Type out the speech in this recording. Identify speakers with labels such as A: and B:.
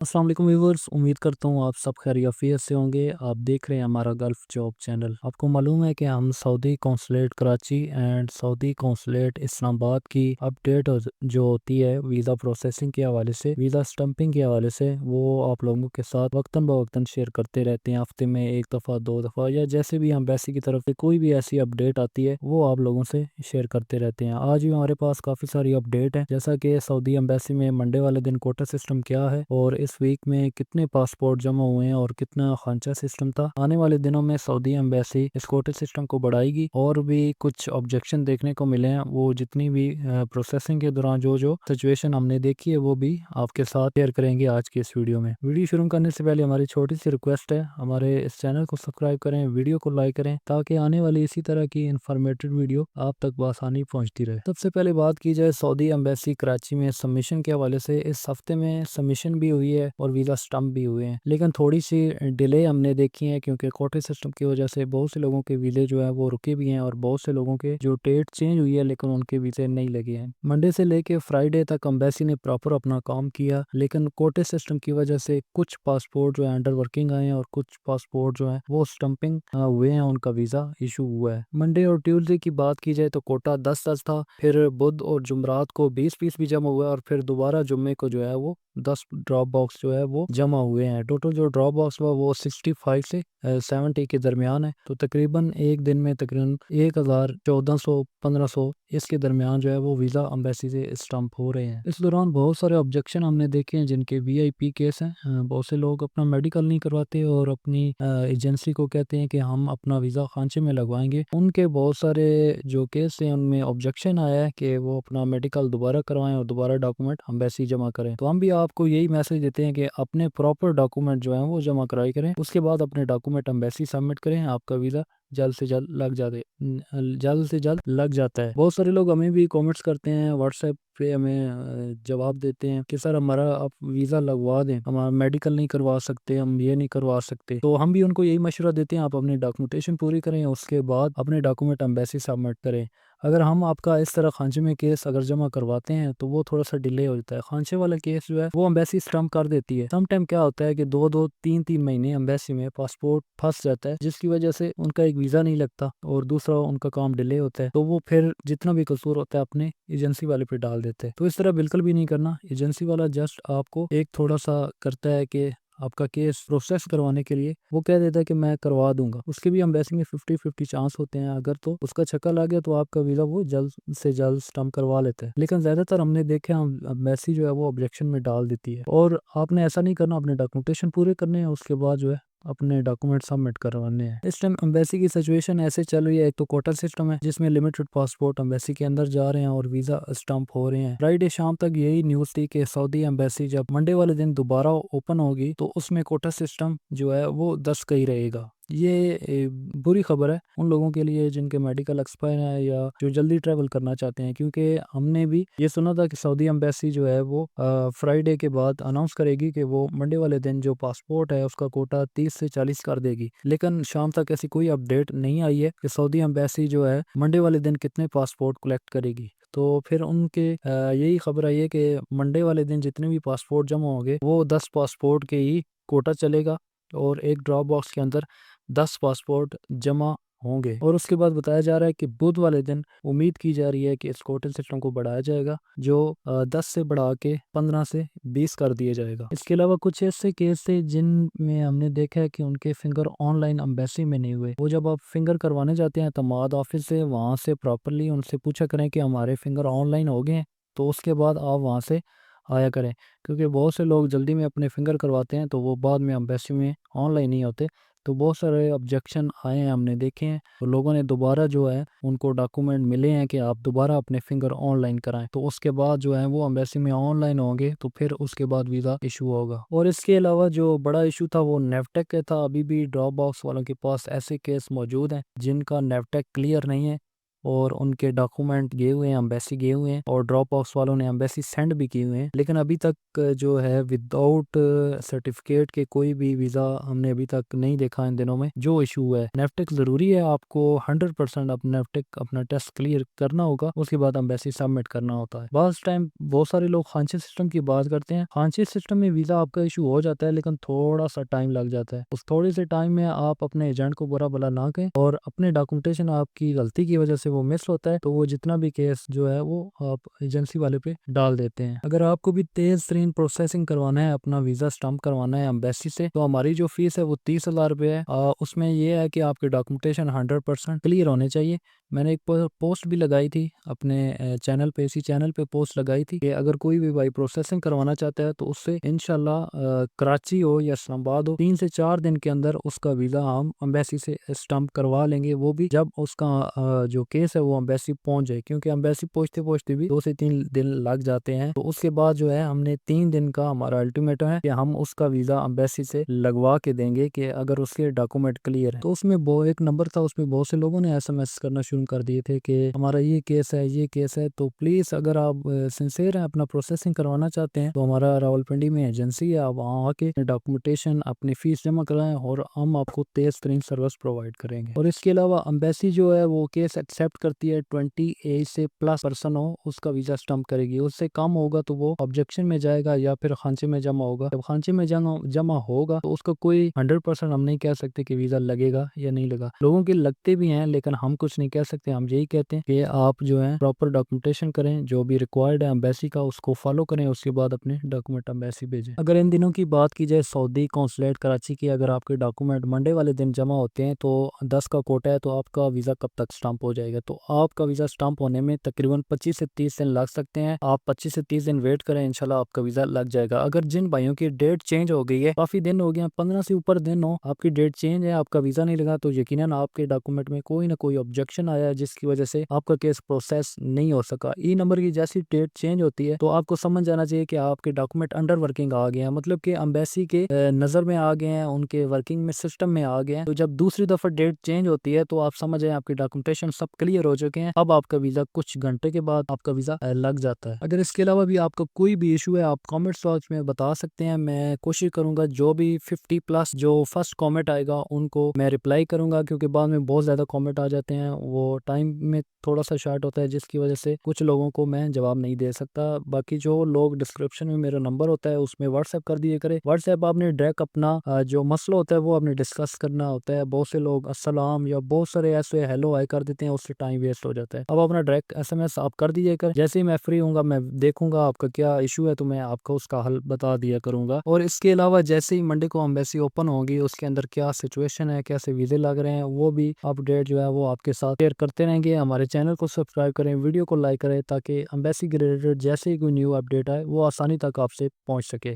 A: अस्सलाम वालेकुम व्यूअर्स, उम्मीद करता हूँ आप सब खैरियत से होंगे। आप देख रहे हैं हमारा गल्फ जॉब चैनल। आपको मालूम है कि हम Saudi consulate Karachi and Saudi consulate Islamabad की अपडेट जो होती है वीज़ा प्रोसेसिंग के हवाले से, वीज़ा स्टम्पिंग के हवाले से, वो आप लोगों के साथ वक्तन बवक्तन शेयर करते रहते हैं। हफ्ते में एक दफ़ा, दो दफ़ा, या जैसे भी एम्बेसी की तरफ से कोई भी ऐसी अपडेट आती है वो आप लोगों से शेयर करते रहते हैं। आज भी हमारे पास काफ़ी सारी अपडेट है, जैसा कि सऊदी एम्बेसी में मंडे वाले दिन कोटा सिस्टम क्या है, और इस वीक में कितने पासपोर्ट जमा हुए हैं, और कितना खांचा सिस्टम था। आने वाले दिनों में सऊदी एम्बेसी इस कोटे सिस्टम को बढ़ाएगी, और भी कुछ ऑब्जेक्शन देखने को मिले हैं। वो जितनी भी प्रोसेसिंग के दौरान जो जो सिचुएशन हमने देखी है वो भी आपके साथ शेयर करेंगे आज की इस वीडियो में। वीडियो शुरू करने से पहले हमारी छोटी सी रिक्वेस्ट है, हमारे इस चैनल को सब्सक्राइब करें, वीडियो को लाइक करें, ताकि आने वाली इसी तरह की इंफॉर्मेटिव वीडियो आप तक बआसानी पहुंचती रहे। सबसे पहले बात की जाए सऊदी एम्बेसी कराची में सबमिशन के हवाले से, इस हफ्ते में सबमिशन भी हुई है और वीज़ा स्टम्प भी हुए हैं, लेकिन थोड़ी सी डिले हमने देखी है, क्योंकि कोटे सिस्टम की वजह से बहुत से लोगों के वीज़े जो है वो रुके भी हैं, और बहुत से लोगों के जो डेट चेंज हुई है लेकिन उनके वीज़े नहीं लगे हैं। मंडे से लेके फ्राइडे तक एम्बेसी ने प्रॉपर अपना काम किया, लेकिन कोटे सिस्टम की वजह से कुछ पासपोर्ट जो है अंडर वर्किंग आए हैं, और कुछ पासपोर्ट जो है वो स्टम्पिंग हुए हैं, उनका वीज़ा इशू हुआ है। मंडे और ट्यूसडे की बात की जाए तो कोटा 10-10 था, फिर बुध और जुमरात को 20 पीस भी जमा हुआ, और फिर दोबारा जुम्मे को जो है वो 10 ड्रॉप बॉक्स जो है वो जमा हुए हैं। टोटल जो ड्रॉप बॉक्स हुआ वो 65 से 70 के दरमियान है, तो तकरीबन एक दिन में तकरीबन 1000, 1400, 1500 इसके दरमियान जो है वो वीज़ा एम्बेसी से स्टम्प हो रहे हैं। इस दौरान बहुत सारे ऑब्जेक्शन हमने देखे हैं जिनके VIP केस हैं। बहुत से लोग अपना मेडिकल नहीं करवाते और अपनी एजेंसी को कहते हैं कि हम अपना वीज़ा खांचे में लगवाएंगे। उनके बहुत सारे जो केस हैं उनमें ऑब्जेक्शन आया है कि वो अपना मेडिकल दोबारा करवाएं और दोबारा डॉक्यूमेंट एम्बेसी जमा करें। तो हम भी आपको यही मैसेज देते हैं कि अपने प्रॉपर डॉक्यूमेंट जो है वो जमा कराई करें, उसके बाद अपने डॉक्यूमेंट एम्बेसी सबमिट करें, आपका वीज़ा जल्द से जल्द लग जाता है। बहुत सारे लोग हमें भी कमेंट्स करते हैं, व्हाट्सएप पे हमें जवाब देते हैं कि सर हमारा आप वीज़ा लगवा दें, हमारा मेडिकल नहीं करवा सकते, हम ये नहीं करवा सकते। तो हम भी उनको यही मशवरा देते हैं, आप अपनी डॉक्यूमेंटेशन पूरी करें, उसके बाद अपने डॉक्यूमेंट एम्बेसी सबमिट करें। अगर हम आपका इस तरह खांचे में केस अगर जमा करवाते हैं तो वो थोड़ा सा डिले हो जाता है। खांचे वाला केस जो है वो एम्बेसी स्टम्प कर देती है। सम टाइम क्या होता है कि 2-2, 3-3 महीने एम्बेसी में पासपोर्ट फंस जाता है, जिसकी वजह से उनका एक वीज़ा नहीं लगता और दूसरा उनका काम डिले होता है। तो वो फिर जितना भी कसूर होता है अपने एजेंसी वाले पे डाल देते हैं। तो इस तरह बिल्कुल भी नहीं करना। एजेंसी वाला जस्ट आपको एक थोड़ा सा करता है कि आपका केस प्रोसेस करवाने के लिए वो कह देता है कि मैं करवा दूंगा, उसके भी एम्बेसी में 50-50 चांस होते हैं। अगर तो उसका छक्का लग गया तो आपका वीज़ा वो जल्द से जल्द स्टम्प करवा लेता है, लेकिन ज़्यादातर हमने देखे एम्बेसी जो है वो ऑब्जेक्शन में डाल देती है। और आपने ऐसा नहीं करना, अपने डॉक्यूमेंटेशन पूरे करने हैं, उसके बाद जो है अपने डॉक्यूमेंट सबमिट करवाने हैं। इस टाइम एम्बेसी की सिचुएशन ऐसे चल रही है, एक तो कोटा सिस्टम है जिसमें लिमिटेड पासपोर्ट एम्बेसी के अंदर जा रहे हैं और वीज़ा स्टम्प हो रहे हैं। फ्राइडे शाम तक यही न्यूज़ थी कि सऊदी एम्बेसी जब मंडे वाले दिन दोबारा ओपन होगी तो उसमें कोटा सिस्टम जो है वो 10 का ही रहेगा। ये बुरी खबर है उन लोगों के लिए जिनके मेडिकल एक्सपायर है या जो जल्दी ट्रैवल करना चाहते हैं, क्योंकि हमने भी ये सुना था कि सऊदी एम्बेसी जो है वो फ्राइडे के बाद अनाउंस करेगी कि वो मंडे वाले दिन जो पासपोर्ट है उसका कोटा 30 से 40 कर देगी, लेकिन शाम तक ऐसी कोई अपडेट नहीं आई है कि सऊदी एम्बेसी जो है मंडे वाले दिन कितने पासपोर्ट कलेक्ट करेगी। तो फिर उनके यही खबर आई है कि मंडे वाले दिन जितने भी पासपोर्ट जमा होंगे वो 10 पासपोर्ट के ही कोटा चलेगा, और एक ड्रॉप बॉक्स के अंदर 10 पासपोर्ट जमा होंगे। और उसके बाद बताया जा रहा है कि बुध वाले दिन उम्मीद की जा रही है कि इस कोटे सिस्टम को बढ़ाया जाएगा, जो 10 से बढ़ा के 15 से 20 कर दिया जाएगा। इसके अलावा कुछ ऐसे केस थे जिनमें हमने देखा है कि उनके फिंगर ऑनलाइन एम्बेसी में नहीं हुए। वो जब आप फिंगर करवाने जाते हैं तमाद ऑफिस से, वहाँ से प्रॉपरली उनसे पूछा करें कि हमारे फिंगर ऑनलाइन हो गए हैं, तो उसके बाद आप वहाँ से आया करें, क्योंकि बहुत से लोग जल्दी में अपने फिंगर करवाते हैं तो वो बाद में एम्बेसी में ऑनलाइन नहीं होते। तो बहुत सारे ऑब्जेक्शन आए हैं, हमने देखे हैं, तो लोगों ने दोबारा जो है उनको डॉक्यूमेंट मिले हैं कि आप दोबारा अपने फिंगर ऑनलाइन कराएं, तो उसके बाद जो है वो एम्बेसी में ऑनलाइन होंगे, तो फिर उसके बाद वीज़ा इशू होगा। और इसके अलावा जो बड़ा इशू था वो नेवटेक का था। अभी भी ड्रॉप बॉक्स वालों के पास ऐसे केस मौजूद हैं जिनका नेवटेक क्लियर नहीं है, اور ان کے ڈاکومنٹ گئے ہوئے ہیں، امبیسی گئے ہوئے ہیں، اور ڈراپ باکس والوں نے امبیسی سینڈ بھی کیے ہوئے ہیں، لیکن ابھی تک جو ہے وداؤٹ سرٹیفکیٹ کے کوئی بھی ویزا ہم نے ابھی تک نہیں دیکھا ان دنوں میں۔ جو ایشو ہے، نیفٹک ضروری ہے، آپ کو 100% نیفٹک اپنا ٹیسٹ کلیئر کرنا ہوگا، اس کے بعد امبیسی سبمٹ کرنا ہوتا ہے۔ بعض ٹائم بہت سارے لوگ خانچے سسٹم کی بات کرتے ہیں، خانچے سسٹم میں ویزا آپ کا ایشو ہو جاتا ہے، لیکن تھوڑا سا ٹائم لگ جاتا ہے۔ اس تھوڑے سے ٹائم میں آپ اپنے ایجنٹ کو برا بلا نہ کہیں، اور اپنے ڈاکومنٹیشن آپ کی غلطی کی وجہ سے وہ مس ہوتا ہے تو وہ جتنا بھی کیس جو ہے وہ آپ ایجنسی والے پہ ڈال دیتے ہیں۔ اگر آپ کو بھی تیز ترین پروسیسنگ کروانا ہے، اپنا ویزا سٹمپ کروانا ہے امبیسی سے، تو ہماری جو فیس ہے وہ 30,000 روپے ہے۔ اس میں یہ ہے کہ آپ کے ڈاکومنٹیشن 100% کلیئر ہونے چاہیے۔ میں نے ایک پوسٹ بھی لگائی تھی اپنے چینل پہ، اسی چینل پہ پوسٹ لگائی تھی کہ اگر کوئی بھی بھائی پروسیسنگ کروانا چاہتا ہے تو اس سے انشاءاللہ کراچی ہو یا اسلام آباد ہو، 3 سے 4 دن کے اندر اس کا ویزا ہم امبیسی سے اسٹمپ کروا لیں گے، وہ بھی جب اس کا جو کیس ہے وہ امبیسی پہنچ جائے، کیونکہ امبیسی پہنچتے پہنچتے بھی 2 سے 3 دن لگ جاتے ہیں۔ تو اس کے بعد جو ہے ہم نے 3 دن کا ہمارا الٹیمیٹم ہے کہ ہم اس کا ویزا امبیسی سے لگوا کے دیں گے کہ اگر اس کے ڈاکومنٹ کلیئر ہے۔ تو اس میں ایک نمبر تھا، اس میں بہت سے لوگوں نے SMS کرنا شروع کر دیے تھے کہ ہمارا یہ کیس ہے، یہ کیس ہے۔ تو پلیز اگر آپ سنسیئر ہیں، اپنا پروسیسنگ کروانا چاہتے ہیں، تو ہمارا راولپنڈی میں ایجنسی ہے، آپ وہاں آ کے ڈاکومنٹیشن اپنی فیس جمع کرائیں اور ہم آپ کو تیز ترین سروس پرووائڈ کریں گے۔ اور اس کے علاوہ امبیسی جو ہے وہ کیس ایکسیپٹ کرتی ہے 20 ایج سے پلس پرسن ہو، اس کا ویزا سٹمپ کرے گی۔ اس سے کم ہوگا تو وہ آبجیکشن میں جائے گا یا پھر خانچے میں جمع ہوگا۔ جب خانچے میں جمع ہوگا تو اس کا کوئی 100% ہم نہیں کہہ سکتے کہ ویزا لگے گا یا نہیں لگا۔ لوگوں کے لگتے بھی ہیں لیکن ہم کچھ نہیں کہہ سکتے، ہم یہی کہتے ہیں کہ آپ جو ہے پراپر ڈاکومنٹیشن کریں، جو بھی ریکوائرڈ ہے امبیسی کا اس کو فالو کریں، اس کے بعد اپنے ڈاکومنٹ امبیسی بھیجیں۔ اگر ان دنوں کی بات کی جائے سعودی قونصلیٹ کراچی کی، اگر آپ کے ڈاکومنٹ منڈے والے دن جمع ہوتے ہیں تو 10 کا کوٹا ہے، تو آپ کا ویزا کب تک سٹمپ ہو جائے گا؟ تو آپ کا ویزا سٹمپ ہونے میں تقریباً 25 سے 30 دن لگ سکتے ہیں۔ آپ 25 سے 30 دن ویٹ کریں، انشاءاللہ آپ کا ویزا لگ جائے گا۔ اگر جن بھائیوں کی ڈیٹ چینج ہو گئی ہے، کافی دن ہو گئے ہیں، 15 سے اوپر دن ہو، آپ کی ڈیٹ چینج ہے، آپ کا ویزا نہیں لگا، تو یقیناً آپ کے ڈاکومنٹ میں کوئی نہ کوئی آبجیکشن آیا ہے جس کی وجہ سے آپ کا کیس پروسیس نہیں ہو سکا۔ ای نمبر کی جیسی ڈیٹ چینج ہوتی ہے تو آپ کو سمجھ جانا چاہیے کہ آپ کے ڈاکومنٹ انڈر ورکنگ آ گئے ہیں، مطلب کہ امبیسی کے نظر میں آ گئے ہیں، ان کے ورکنگ میں سسٹم میں آ گئے ہیں۔ تو جب دوسری دفعہ ڈیٹ چینج ہوتی ہے تو آپ سمجھ جائیں آپ کے ڈاکومنٹیشن سب کلیئر ہو چکے ہیں، اب آپ کا ویزا کچھ گھنٹے کے بعد آپ کا ویزا لگ جاتا ہے۔ اگر اس کے علاوہ بھی آپ کا کوئی بھی ایشو ہے، آپ کامنٹ باکس میں بتا سکتے ہیں، میں کوشش کروں گا جو بھی 50+ جو فرسٹ کامنٹ آئے گا ان کو میں رپلائی کروں گا، کیونکہ بعد میں بہت زیادہ کامنٹ آ جاتے ہیں، وہ ٹائم میں تھوڑا سا شارٹ ہوتا ہے جس کی وجہ سے کچھ لوگوں کو میں جواب نہیں دے سکتا۔ باقی جو لوگ ڈسکرپشن میں میرا نمبر ہوتا ہے اس میں واٹس ایپ کر دیے کرے، واٹس ایپ آپ نے ڈائریکٹ اپنا جو مسئلہ ہوتا ہے وہ آپ نے ڈسکس کرنا ہوتا ہے۔ بہت سے لوگ السلام یا بہت سارے ایسے ہیلو ہائی کر دیتے ہیں، اس سے ٹائم ویسٹ ہو جاتا ہے۔ اب اپنا ڈائریکٹ SMS آپ کر دیجیے کر، جیسے ہی میں فری ہوں گا میں دیکھوں گا آپ کا کیا ایشو ہے تو میں آپ کو اس کا حل بتا دیا کروں گا۔ اور اس کے علاوہ جیسے ہی منڈے کو امبیسی اوپن ہوگی، اس کے اندر کیا سچویشن ہے، کیسے ویزے لگ رہے ہیں، وہ بھی اپڈیٹ جو ہے وہ آپ کے ساتھ شیئر کرتے رہیں گے۔ ہمارے چینل کو سبسکرائب کریں، ویڈیو کو لائک کریں، تاکہ امبیسی کے ریلیٹڈ جیسے ہی کوئی نیو اپڈیٹ آئے وہ آسانی تک آپ سے پہنچ سکے۔